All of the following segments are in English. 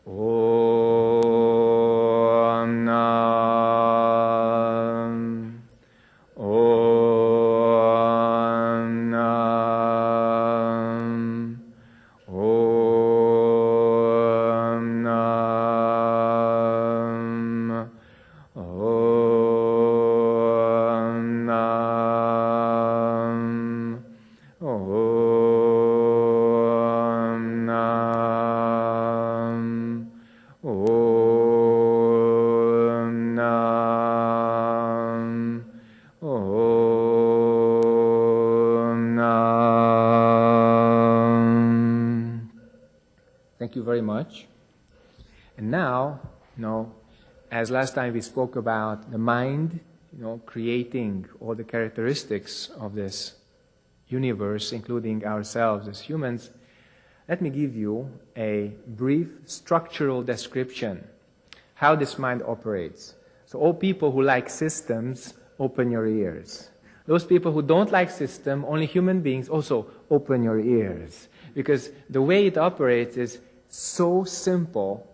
Om Nam. Om Nam. Om Nam. Om Nam. Om Nam. Om Nam. Om Nam. Thank you very much. And now, as last time we spoke about the mind, creating all the characteristics of this universe, including ourselves as humans, let me give you a brief structural description how this mind operates. So all people who like systems, open your ears. Those people who don't like system, only human beings, also open your ears. Because the way it operates is so simple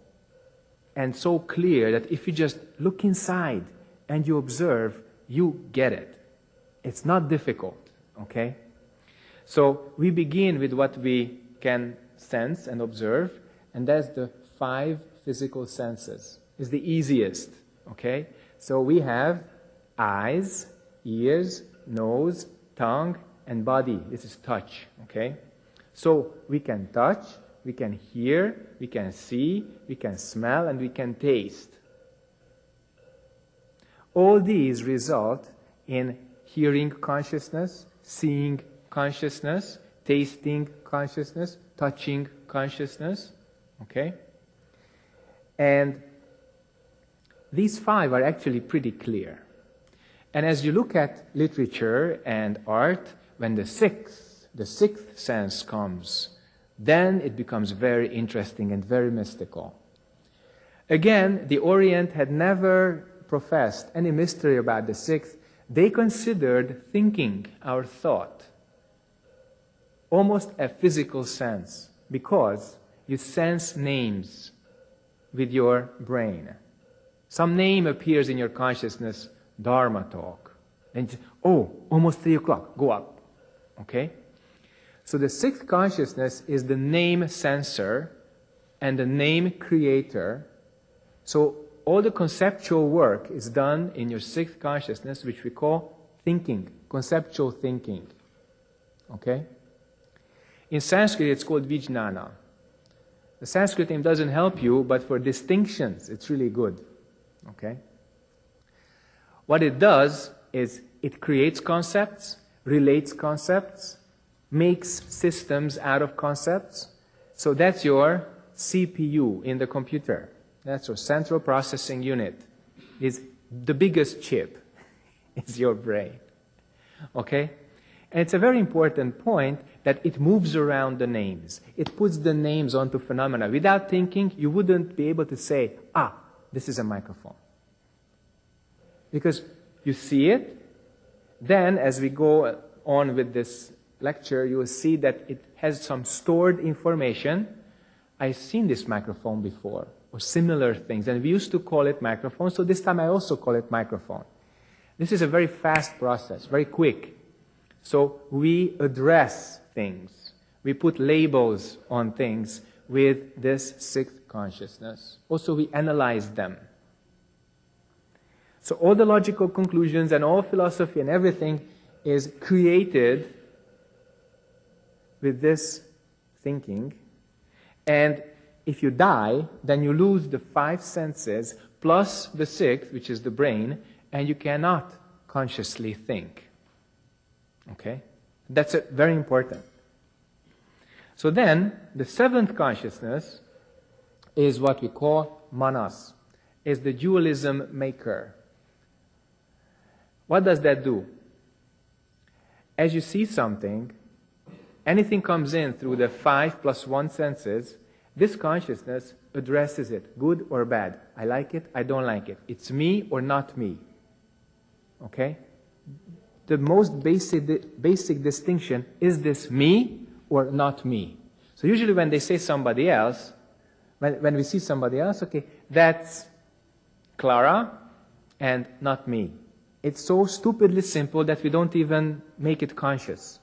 and so clear that if you just look inside and you observe, you get it. It's not difficult, okay? So we begin with what we can sense and observe, and that's the 5 physical senses. It's the easiest, okay? So we have eyes, ears, nose, tongue, and body. This is touch, okay? So we can touch, we can hear, we can see, we can smell, and we can taste. All these result in hearing consciousness, seeing consciousness, tasting consciousness, touching consciousness, okay? And these 5 are actually pretty clear. And as you look at literature and art, when the sixth sense comes, then it becomes very interesting and very mystical. Again, the Orient had never professed any mystery about the sixth. They considered thinking, our thought, almost a physical sense, because you sense names with your brain. Some name appears in your consciousness, Dharma talk. And almost 3 o'clock, go up. Okay? So the sixth consciousness is the name sensor and the name creator. So all the conceptual work is done in your sixth consciousness, which we call thinking, conceptual thinking. Okay? In Sanskrit, it's called Vijnana. The Sanskrit name doesn't help you, but for distinctions, it's really good. Okay? What it does is it creates concepts, relates concepts, makes systems out of concepts. So that's your CPU in the computer. That's your central processing unit. Is the biggest chip is your brain. Okay? And it's a very important point that it moves around the names. It puts the names onto phenomena. Without thinking, you wouldn't be able to say, this is a microphone. Because you see it, then as we go on with this lecture, you will see that it has some stored information. I've seen this microphone before, or similar things, and we used to call it microphone, so this time I also call it microphone. This is a very fast process, very quick. So we address things. We put labels on things with this sixth consciousness. Also, we analyze them. So all the logical conclusions and all philosophy and everything is created with this thinking. And if you die, then you lose the 5 senses plus the 6th, which is the brain, and you cannot consciously think. Okay? That's very important. So then, the 7th consciousness is what we call manas, is the dualism maker. What does that do? As you see something, anything comes in through the 5 plus 1 senses, this consciousness addresses it, good or bad. I like it, I don't like it. It's me or not me. Okay? The most basic distinction, is this me or not me? So usually when they say somebody else, When we see somebody else, okay, that's Clara and not me. It's so stupidly simple that we don't even make it conscious.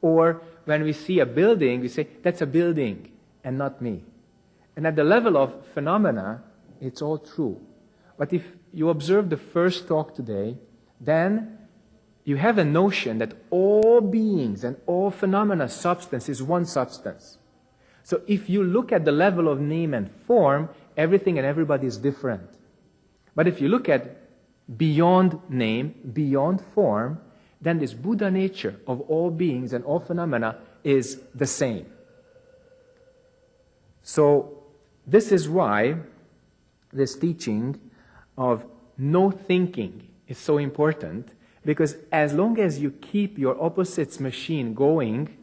Or when we see a building, we say, that's a building and not me. And at the level of phenomena, it's all true. But if you observe the first talk today, then you have a notion that all beings and all phenomena, substance is one substance. So if you look at the level of name and form, everything and everybody is different. But if you look at beyond name, beyond form, then this Buddha nature of all beings and all phenomena is the same. So this is why this teaching of no thinking is so important, because as long as you keep your opposites machine going,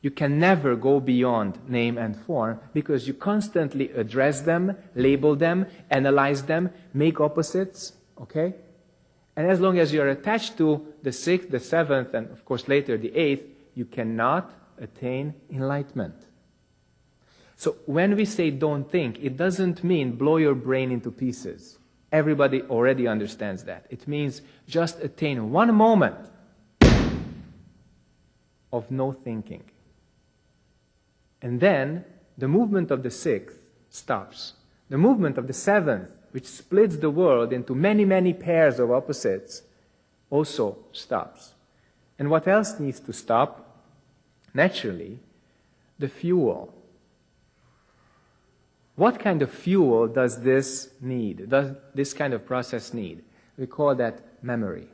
you can never go beyond name and form, because you constantly address them, label them, analyze them, make opposites, okay? And as long as you're attached to the sixth, the seventh, and of course later the eighth, you cannot attain enlightenment. So when we say don't think, it doesn't mean blow your brain into pieces. Everybody already understands that. It means just attain one moment of no thinking. And then the movement of the sixth stops. The movement of the seventh, which splits the world into many, many pairs of opposites, also stops. And what else needs to stop? Naturally, the fuel. What kind of fuel does this need? Does this kind of process need? We call that memory.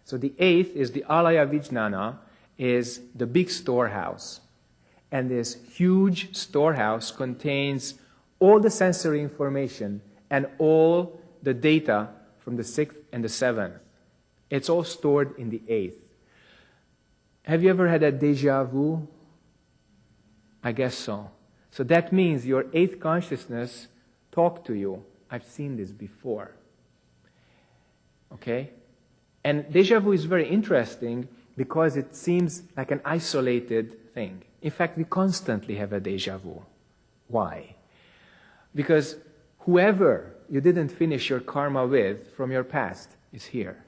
So the eighth is the alaya vijnana, is the big storehouse. And this huge storehouse contains all the sensory information and all the data from the sixth and the seventh. It's all stored in the eighth. Have you ever had a déjà vu? I guess so. So that means your eighth consciousness talked to you. I've seen this before. Okay? And déjà vu is very interesting because it seems like an isolated thing. In fact, we constantly have a déjà vu. Why? Because whoever you didn't finish your karma with from your past is here.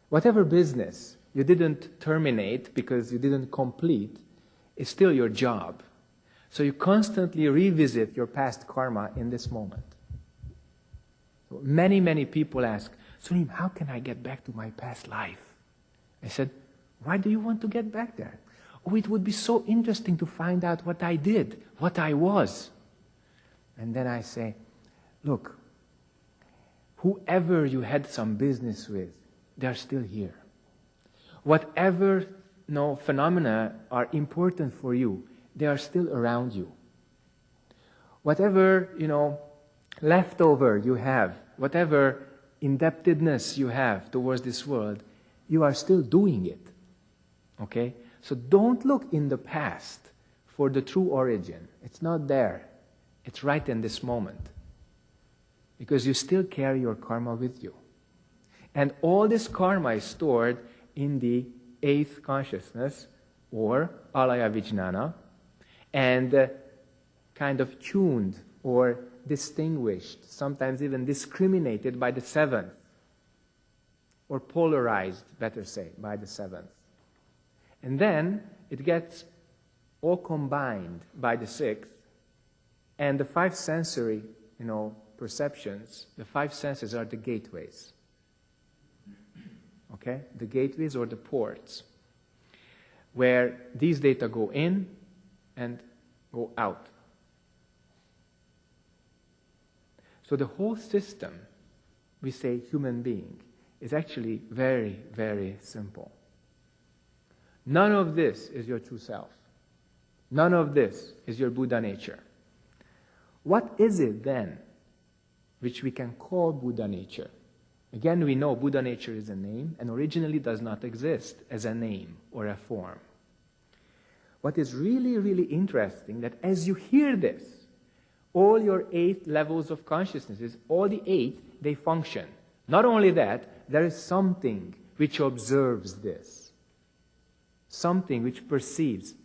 Whatever business you didn't terminate because you didn't complete is still your job. So you constantly revisit your past karma in this moment. So many, many people ask, Sunim, how can I get back to my past life? I said, why do you want to get back there? Oh, it would be so interesting to find out what I did, what I was. And then I say, look, whoever you had some business with, they're still here. Whatever phenomena are important for you, they are still around you. Whatever, leftover you have, whatever indebtedness you have towards this world, you are still doing it. Okay? So don't look in the past for the true origin. It's not there. It's right in this moment. Because you still carry your karma with you. And all this karma is stored in the eighth consciousness, or alaya vijnana, and kind of tuned or distinguished, sometimes even discriminated by the seventh, or polarized, better say, by the seventh. And then it gets all combined by the sixth, and the five sensory, perceptions, the five senses are the gateways. Okay? The gateways or the ports, where these data go in and go out. So the whole system, we say human being, is actually very, very simple. None of this is your true self. None of this is your Buddha nature. What is it then which we can call Buddha nature? Again, we know Buddha nature is a name and originally does not exist as a name or a form. What is really, really interesting, that as you hear this, all your 8 levels of consciousnesses, all the 8, they function. Not only that, there is something which observes this. Something which perceives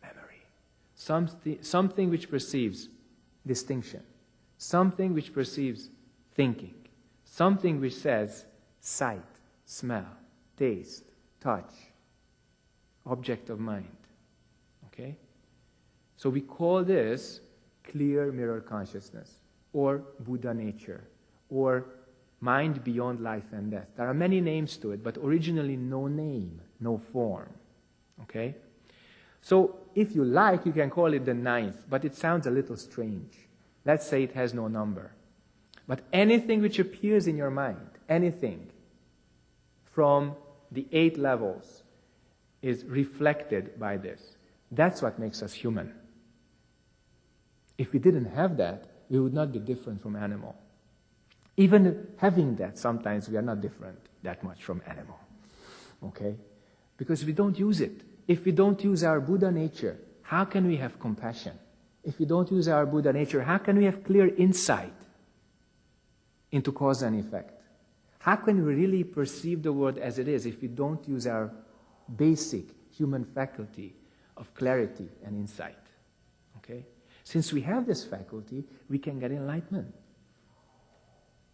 memory. Something which perceives distinction. Something which perceives thinking. Something which says sight, smell, taste, touch, object of mind. Okay? So we call this clear mirror consciousness, or Buddha nature, or mind beyond life and death. There are many names to it, but originally no name, no form. Okay? So if you like, you can call it the ninth, but it sounds a little strange. Let's say it has no number. But anything which appears in your mind, anything from the 8 levels is reflected by this. That's what makes us human. If we didn't have that, we would not be different from animal. Even having that, sometimes we are not different that much from animal. Okay? Because we don't use it. If we don't use our Buddha nature, how can we have compassion? If we don't use our Buddha nature, how can we have clear insight into cause and effect? How can we really perceive the world as it is if we don't use our basic human faculty of clarity and insight? Okay? Since we have this faculty, we can get enlightenment.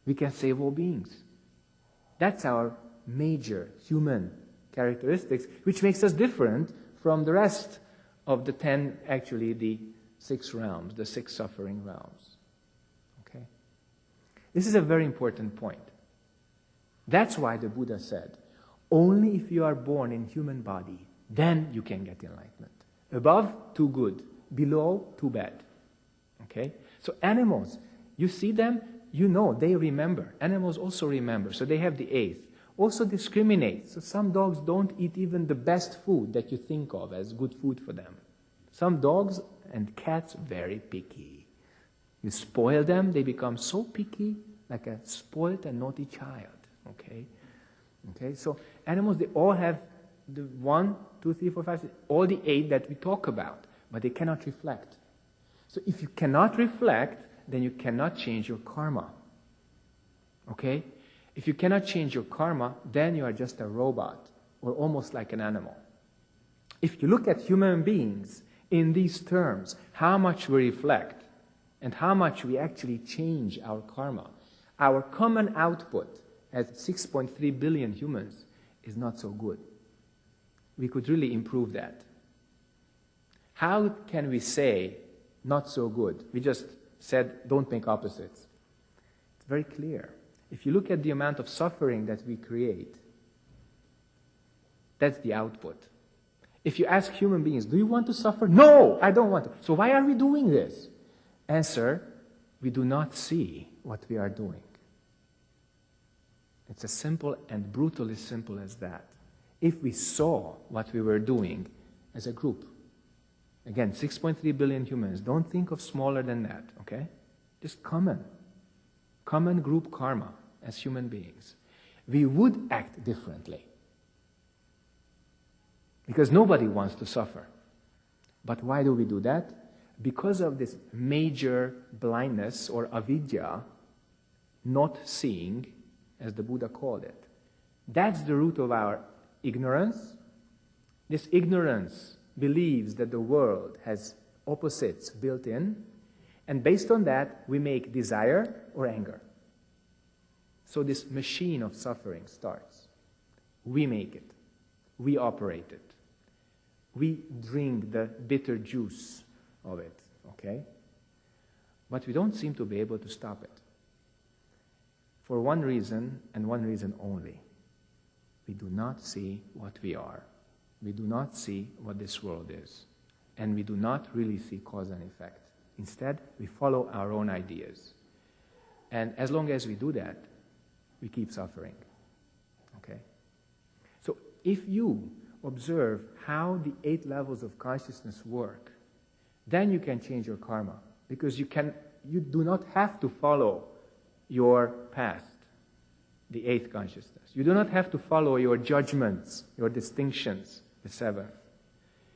We can save all beings. That's our major human characteristics, which makes us different from the rest of the 10, actually the 6 realms, the 6 suffering realms. Okay? This is a very important point. That's why the Buddha said, only if you are born in human body, then you can get enlightenment. Above, too good. Below, too bad. Okay? So animals, you see them, you know, they remember. Animals also remember, so they have the 8th. Also discriminate. So some dogs don't eat even the best food that you think of as good food for them. Some dogs and cats, very picky. You spoil them, they become so picky, like a spoiled and naughty child. Okay? Okay, so animals, they all have the 1, 2, 3, 4, 5, 6, all the 8 that we talk about, but they cannot reflect. So if you cannot reflect, then you cannot change your karma. Okay? If you cannot change your karma, then you are just a robot, or almost like an animal. If you look at human beings in these terms, how much we reflect, and how much we actually change our karma, our common output as 6.3 billion humans is not so good. We could really improve that. How can we say not so good? We just said don't make opposites. It's very clear. If you look at the amount of suffering that we create, that's the output. If you ask human beings, do you want to suffer? No, I don't want to. So why are we doing this? Answer, we do not see what we are doing. It's as simple and brutally simple as that. If we saw what we were doing as a group, again, 6.3 billion humans, don't think of smaller than that, okay? Just common group karma as human beings, we would act differently. Because nobody wants to suffer. But why do we do that? Because of this major blindness or avidya, not seeing, as the Buddha called it. That's the root of our ignorance. This ignorance believes that the world has opposites built in, and based on that, we make desire or anger. So this machine of suffering starts. We make it. We operate it. We drink the bitter juice of it, okay? But we don't seem to be able to stop it. For one reason, and one reason only. We do not see what we are. We do not see what this world is. And we do not really see cause and effect. Instead, we follow our own ideas. And as long as we do that, we keep suffering. Okay? So if you observe how the 8 levels of consciousness work, then you can change your karma. Because you do not have to follow your past, the 8th consciousness. You do not have to follow your judgments, your distinctions, the 7th.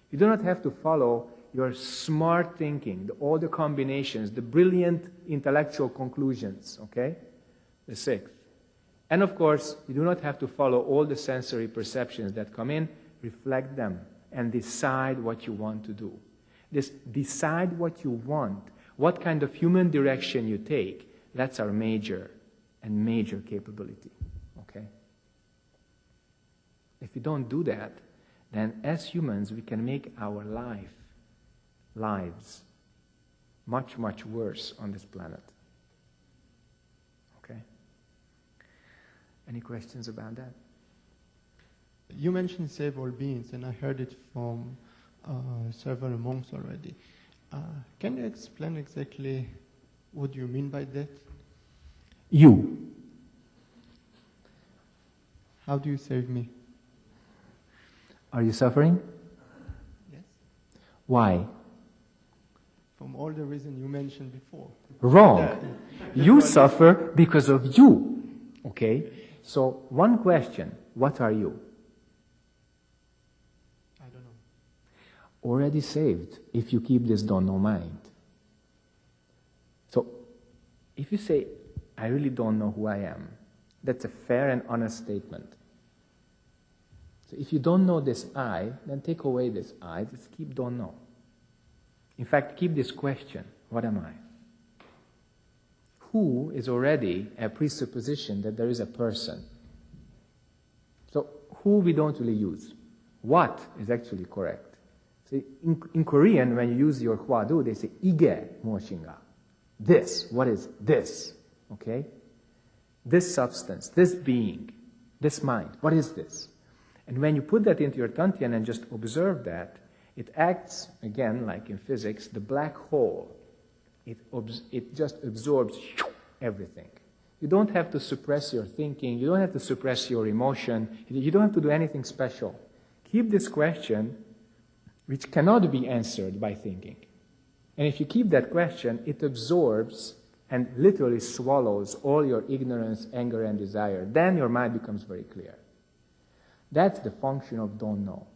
You do not have to follow your smart thinking, all the combinations, the brilliant intellectual conclusions, okay? The 6th. And of course, you do not have to follow all the sensory perceptions that come in, reflect them, and decide what you want to do. This decide what you want What kind of human direction you take, that's our major capability. Okay? If we don't do that, then as humans we can make our lives much, much worse on this planet. Okay? Any questions about that? You mentioned save all beings, and I heard it from several monks already. Can you explain exactly what you mean by that? You. How do you save me? Are you suffering? Yes. Why? From all the reasons you mentioned before. Wrong. You suffer because of you. Okay? So, one question. What are you? I don't know. Already saved if you keep this don't know mind. So, if you say, I really don't know who I am, that's a fair and honest statement. So if you don't know this I, then take away this I, just keep don't know. In fact, keep this question, what am I? Who is already a presupposition that there is a person. So who we don't really use. What is actually correct. So in Korean, when you use your hwa do, they say ige muoshinga. This, what is this? Okay? This substance, this being, this mind, what is this? And when you put that into your Tantian and just observe that, it acts, again, like in physics, the black hole. It just absorbs everything. You don't have to suppress your thinking, you don't have to suppress your emotion, you don't have to do anything special. Keep this question, which cannot be answered by thinking. And if you keep that question, it absorbs and literally swallows all your ignorance, anger, and desire. Then your mind becomes very clear. That's the function of don't know.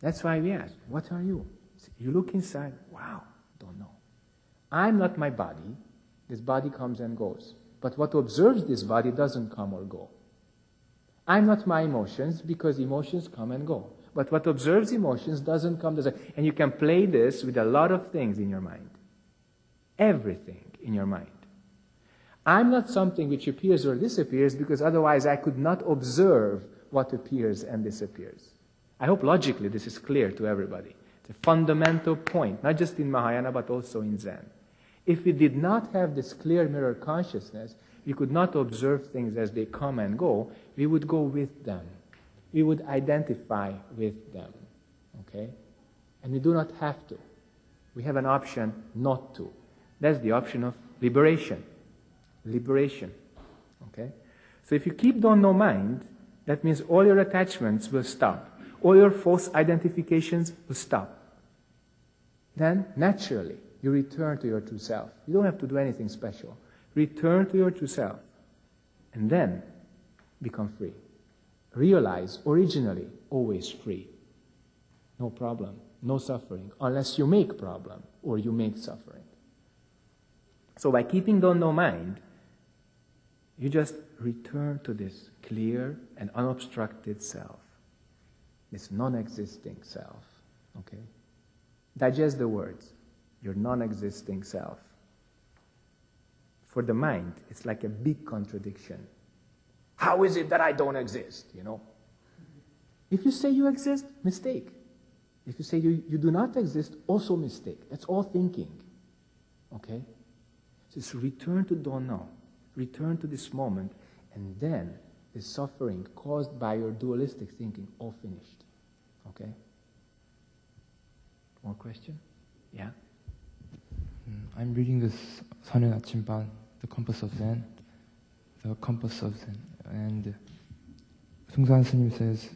That's why we ask, what are you? You look inside, wow, don't know. I'm not my body. This body comes and goes. But what observes this body doesn't come or go. I'm not my emotions because emotions come and go. But what observes emotions doesn't come, doesn't. And you can play this with a lot of things in your mind. Everything in your mind. I'm not something which appears or disappears because otherwise I could not observe what appears and disappears. I hope logically this is clear to everybody. It's a fundamental point, not just in Mahayana but also in Zen. If we did not have this clear mirror consciousness, we could not observe things as they come and go, we would go with them. We would identify with them. Okay? And we do not have to. We have an option not to. That's the option of liberation. Liberation. Okay? So if you keep don't know mind, that means all your attachments will stop. All your false identifications will stop. Then, naturally, you return to your true self. You don't have to do anything special. Return to your true self. And then, become free. Realize, originally, always free. No problem, no suffering, unless you make problem or you make suffering. So by keeping don't know mind, you just return to this clear and unobstructed self. This non-existing self. Okay? Digest the words. Your non-existing self. For the mind, it's like a big contradiction. How is it that I don't exist? You know? If you say you exist, mistake. If you say you do not exist, also mistake. That's all thinking. Okay? So it's return to don't know. Return to this moment, and then the suffering caused by your dualistic thinking, all finished. Okay? More question? Yeah? I'm reading this Sunim Achimban, The Compass of Zen. The Compass of Zen. And Sungsan Sunim says,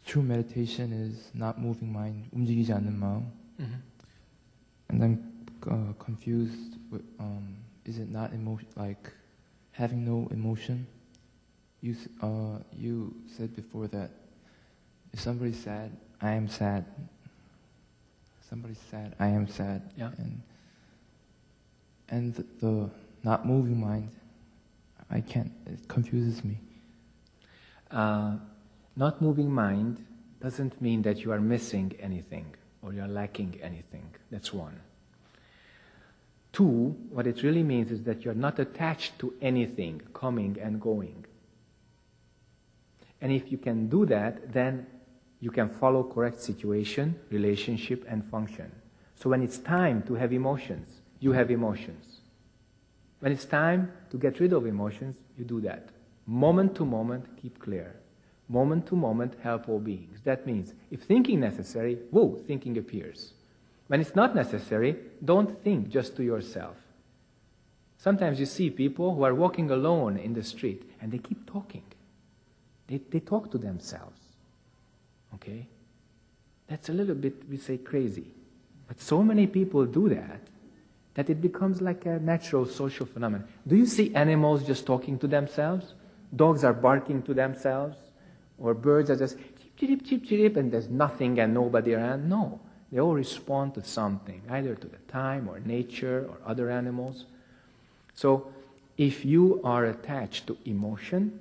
true meditation is not moving mind, 움직이지 않는 마음. Mm-hmm. And I'm confused with, is it not emotion, like having no emotion? You said before that if somebody's sad, I am sad. If somebody's sad, I am sad. Yeah. And the not moving mind, I can't, it confuses me. Not moving mind doesn't mean that you are missing anything. or you're lacking anything. That's one. Two, what it really means is that you're not attached to anything coming and going. And if you can do that, then you can follow correct situation, relationship, and function. So when it's time to have emotions, you have emotions. When it's time to get rid of emotions, you do that. Moment to moment, keep clear. Moment to moment, help all beings. That means, if thinking necessary, whoa, thinking appears. When it's not necessary, don't think just to yourself. Sometimes you see people who are walking alone in the street, and they keep talking. They talk to themselves. Okay? That's a little bit, we say, crazy. But so many people do that it becomes like a natural social phenomenon. Do you see animals just talking to themselves? Dogs are barking to themselves? Or birds are just chirp, chirp, chirp, and there's nothing and nobody around? No. They all respond to something, either to the time or nature or other animals. So, if you are attached to emotion,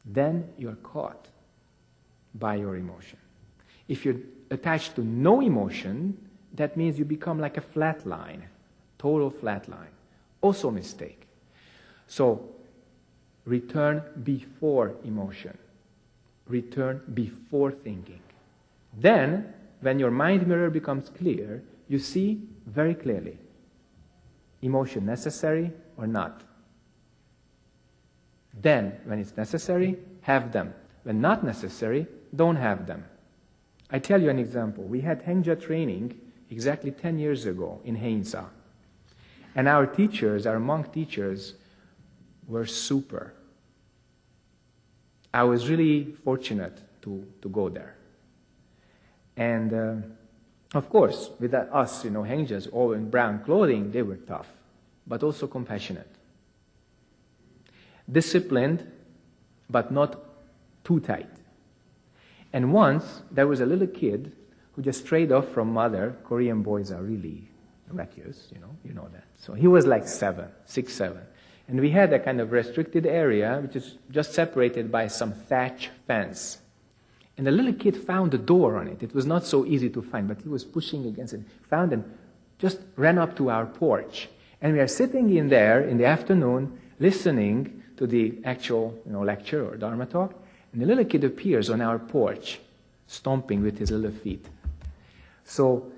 then you're caught by your emotion. If you're attached to no emotion, that means you become like a flat line, total flat line. Also a mistake. So, return before emotion. Return before thinking. Then, when your mind mirror becomes clear, you see very clearly, emotion necessary or not. Then, when it's necessary, have them. When not necessary, don't have them. I tell you an example. We had Hengja training exactly 10 years ago in Hwa Gye Sa. And our teachers, our monk teachers, were super. I was really fortunate to go there. And of course, with us, Hengjas, all in brown clothing, they were tough, but also compassionate. Disciplined, but not too tight. And once, there was a little kid who just strayed off from mother. Korean boys are really reckless, you know that. So he was like 6, 7. And we had a kind of restricted area, which is just separated by some thatch fence. And the little kid found a door on it. It was not so easy to find, but he was pushing against it. Found and just ran up to our porch. And we are sitting in there in the afternoon, listening to the actual lecture or Dharma talk. And the little kid appears on our porch, stomping with his little feet. So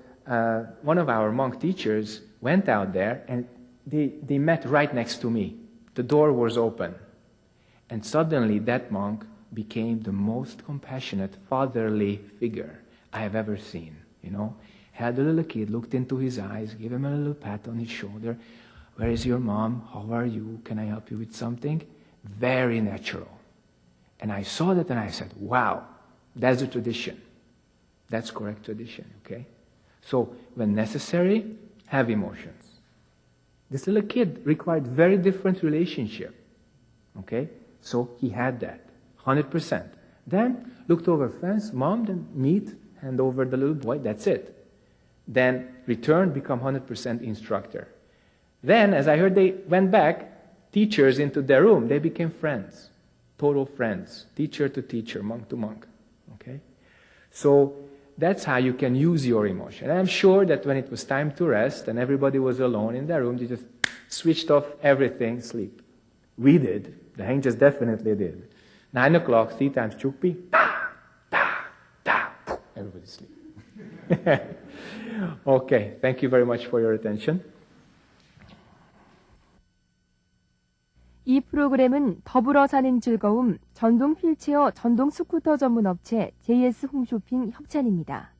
one of our monk teachers went out there, and they met right next to me. The door was open. And suddenly that monk became the most compassionate, fatherly figure I have ever seen. Had the little kid, looked into his eyes, gave him a little pat on his shoulder. Where is your mom? How are you? Can I help you with something? Very natural. And I saw that and I said, wow, that's a tradition. That's correct tradition, okay? So, when necessary, have emotions. This little kid required very different relationship, okay? So, he had that, 100%. Then, looked over fence, mom, then meet, hand over the little boy, that's it. Then, return, become 100% instructor. Then, as I heard they went back, teachers into their room, they became friends. Total friends, teacher to teacher, monk to monk. Okay? So that's how you can use your emotion. And I'm sure that when it was time to rest and everybody was alone in their room, they just switched off everything, sleep. We did. The Hengjas definitely did. 9 o'clock, 3 times chukpi, everybody sleep. Okay, thank you very much for your attention. 이 프로그램은 더불어 사는 즐거움, 전동 휠체어 전동 스쿠터 전문 업체 JS 홈쇼핑 협찬입니다.